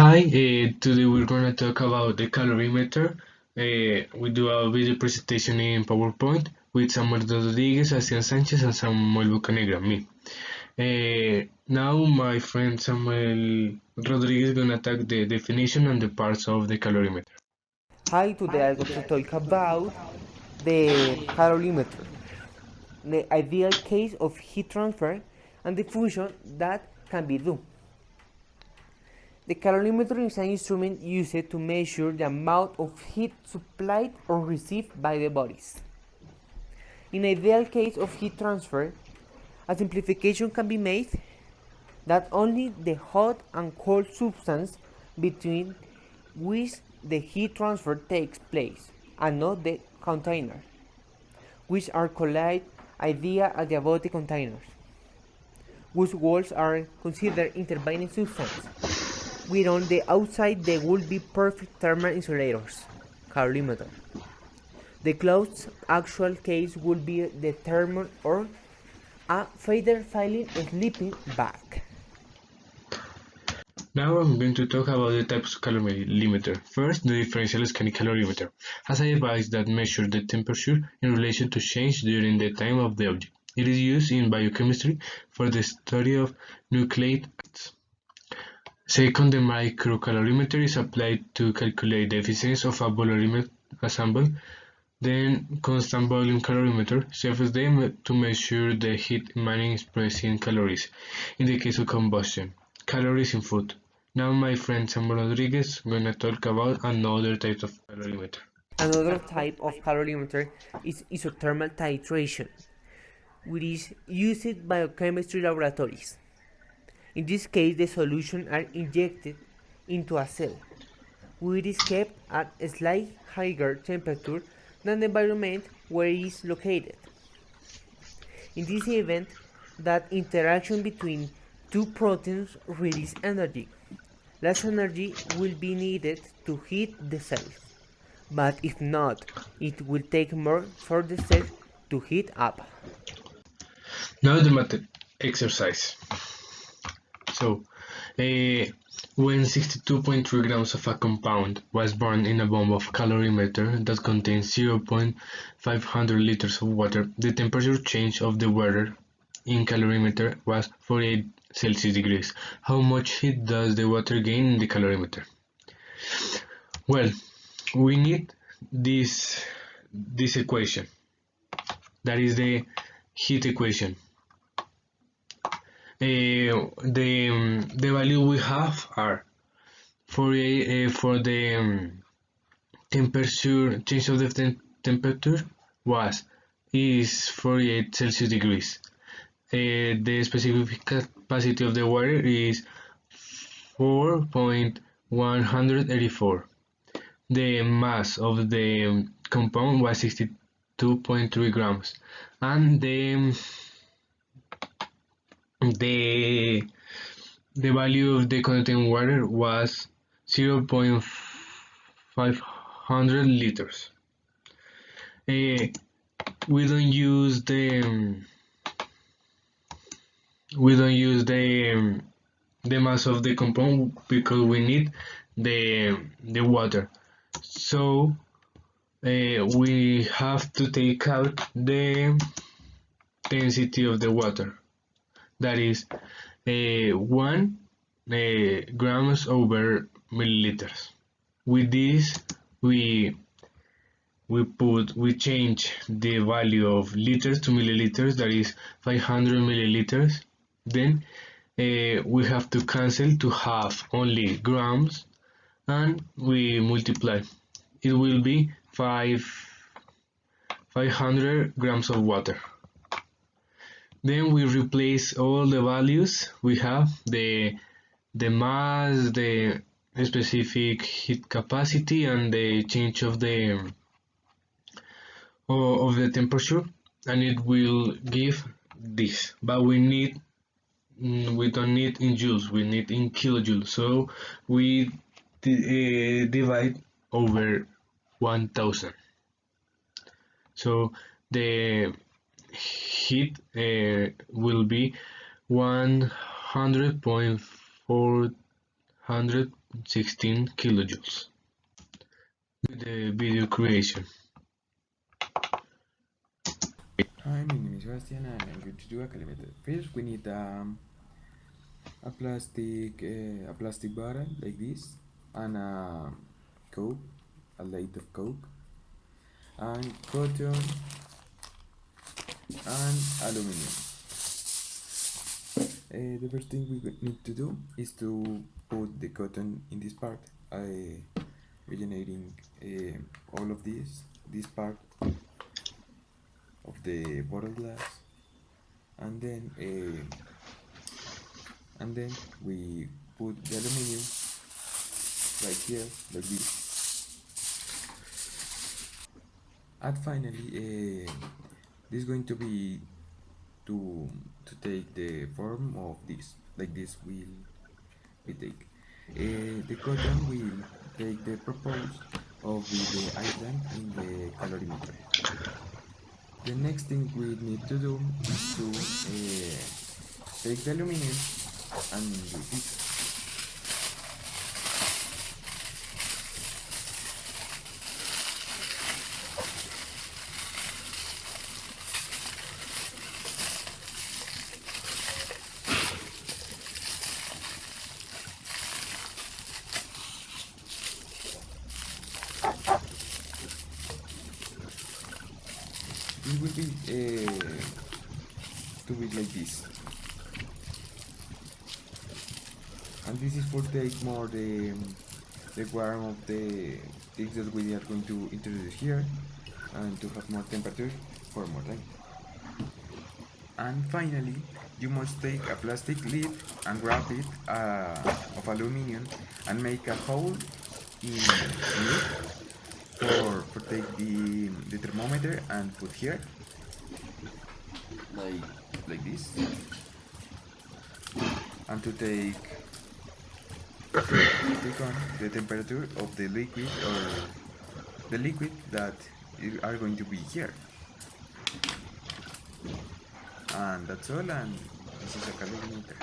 Hi, today we're going to talk about the calorimeter. We do a video presentation in PowerPoint with Samuel Rodriguez, Asian Sanchez, and Samuel Bocanegra, me. Now my friend Samuel Rodriguez is going to talk the definition and the parts of the calorimeter. Hi, today I'm going to talk about the calorimeter, the ideal case of heat transfer and the function that can be done. The calorimeter is an instrument used to measure the amount of heat supplied or received by the bodies. In ideal case of heat transfer, a simplification can be made that only the hot and cold substance between which the heat transfer takes place, and not the container, which are called ideal adiabatic containers, whose walls are considered intervening substance, where on the outside they would be perfect thermal insulators, calorimeter. The closed actual case would be the thermal or a feather filing sleeping bag. Now I'm going to talk about the types of calorimeter. First, the differential scanning calorimeter has a device that measures the temperature in relation to change during the time of the object. It is used in biochemistry for the study of nucleic acids. Second, the microcalorimeter is applied to calculate the efficiency of a bolorimeter ensemble. Then, constant volume calorimeter serves them to measure the heat emanating expressed in calories, in the case of combustion, calories in food. Now my friend Samuel Rodriguez is going to talk about another type of calorimeter. Another type of calorimeter is isothermal titration, which is used in biochemistry laboratories. In this case, the solutions are injected into a cell, which is kept at a slightly higher temperature than the environment where it is located. In this event, that interaction between two proteins releases energy. Less energy will be needed to heat the cells, but if not, it will take more for the cells to heat up. Now the math exercise. So, when 62.3 grams of a compound was burned in a bomb of calorimeter that contains 0.500 liters of water, the temperature change of the water in calorimeter was 48 Celsius degrees. How much heat does the water gain in the calorimeter? Well, we need this equation. That is the heat equation. The value we have are for the temperature change of the temperature is 48 Celsius degrees. The specific capacity of the water is 4.184. The mass of the compound was 62.3 grams, and the value of the content water was 0.500 liters. We don't use the mass of the compound because we need the water. So we have to take out the density of the water. That is 1 grams over milliliters. With this, we change the value of liters to milliliters. That is 500 milliliters. Then we have to cancel to have only grams, and we multiply. It will be 500 grams of water. Then we replace all the values. We have the mass, the specific heat capacity, and the change of the temperature, and it will give this. But we don't need in joules, we need in kilojoules. So we divide over 1000. So the heat will be 100.400 116 kilojoules. The video creation. Hi, my name is Sebastian and I'm going to do a calorimeter. First, we need a plastic bottle like this, and a Coke, a light of Coke, and cotton and aluminum. The first thing we need to do is to put the cotton in this part, regenerating all of this part of the bottle glass, and then we put the aluminum right here like this. And finally, this is going to be to take the form of this, like this will we take. The cotton will take the purpose of the island in the calorimeter. The next thing we need to do is to take the aluminum and do this. It will be to be like this, and this is for take more the warm of the things that we are going to introduce here, and to have more temperature for more time. And finally, you must take a plastic lid and wrap it of aluminum and make a hole in it for take the thermometer and put here like this, and to take on the temperature of the liquid or the liquid that are going to be here. And that's all, and this is a calorimeter.